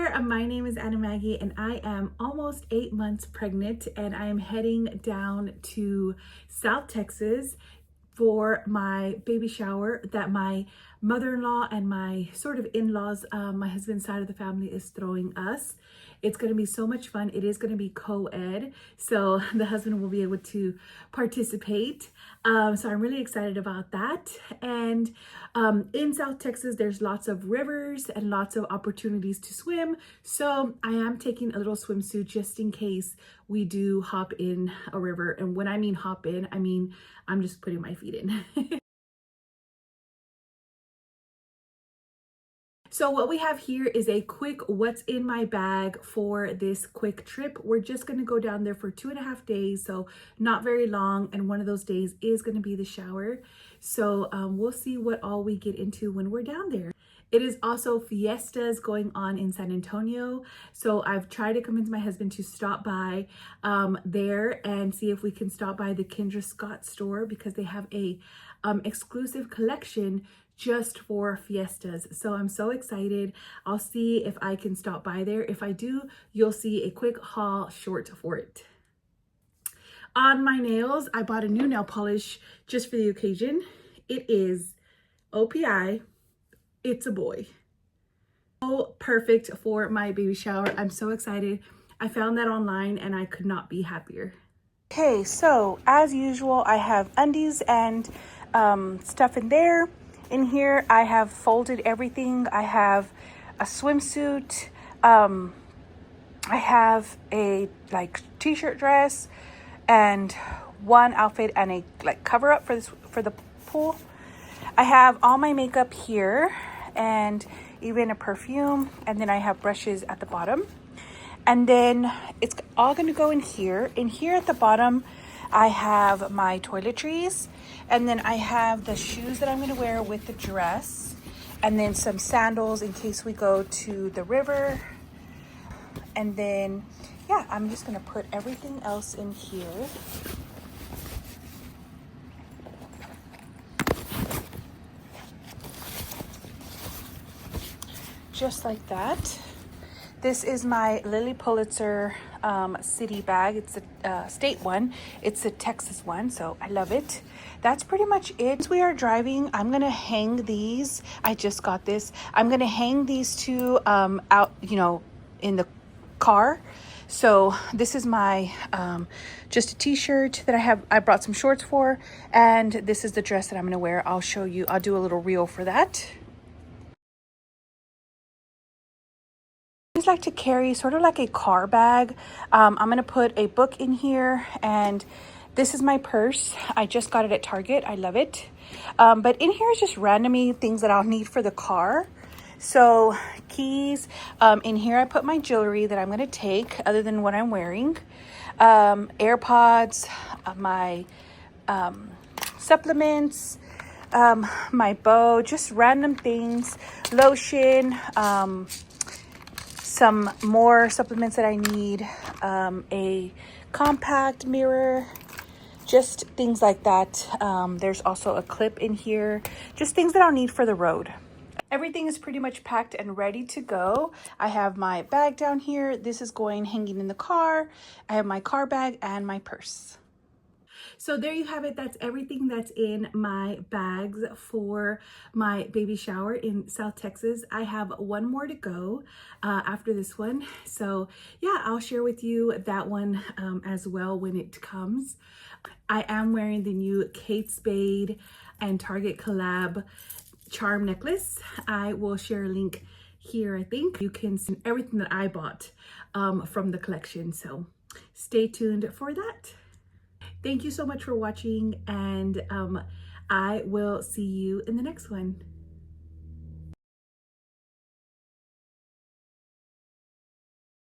there, my name is Anna Maggie and I am almost 8 months pregnant and I am heading down to South Texas for my baby shower that my mother-in-law and my sort of in-laws, my husband's side of the family is throwing us. It's going to be so much fun. It is going to be co-ed, so the husband will be able to participate. So I'm really excited about that. And in South Texas, there's lots of rivers and lots of opportunities to swim. So I am taking a little swimsuit just in case we do hop in a river. And when I mean hop in, I mean I'm just putting my feet in. So what we have here is a quick what's in my bag for this quick trip. We're just going to go down there for 2.5 days, so not very long, and one of those days is going to be the shower. So we'll see what all we get into when we're down there. It is also fiestas going on in San Antonio, so I've tried to convince my husband to stop by there and see if we can stop by the Kendra Scott store because they have a exclusive collection just for fiestas. So I'm so excited. I'll see if I can stop by there. If I do, you'll see a quick haul short for it. On my nails, I bought a new nail polish just for the occasion. It is OPI. It's a boy. So perfect for my baby shower. I'm so excited. I found that online and I could not be happier. Okay, so as usual, I have undies and stuff in there. In here, I have folded everything. I have a swimsuit. I have a t-shirt dress and one outfit and a cover up for the pool. I have all my makeup here and even a perfume, and then I have brushes at the bottom. And then it's all going to go in here. In here at the bottom, I have my toiletries, and then I have the shoes that I'm going to wear with the dress, and then some sandals in case we go to the river. And then, yeah, I'm just going to put everything else in here. Just like that. This is my Lily Pulitzer city bag. It's a state one. It's a Texas one, so I love it. That's pretty much it. As we are driving, I'm gonna hang these. I just got this. I'm gonna hang these two out, in the car. So this is my just a t-shirt that I brought some shorts for, and this is the dress that I'm gonna wear. I'll show you. I'll do a little reel for that. I like to carry sort of like a car bag. I'm going to put a book in here, and this is my purse. I just got it at Target. I love it. But in here is just randomly things that I'll need for the car. So keys. In here I put my jewelry that I'm going to take other than what I'm wearing. AirPods, my supplements, my bow, just random things, lotion, some more supplements that I need, a compact mirror, just things like that. There's also a clip in here, just things that I'll need for the road. Everything is pretty much packed and ready to go. I have my bag down here. This is hanging in the car. I have my car bag and my purse. So there you have it. That's everything that's in my bags for my baby shower in South Texas. I have one more to go after this one. So yeah, I'll share with you that one as well when it comes. I am wearing the new Kate Spade and Target collab charm necklace. I will share a link here. I think you can see everything that I bought from the collection. So stay tuned for that. Thank you so much for watching, and I will see you in the next one.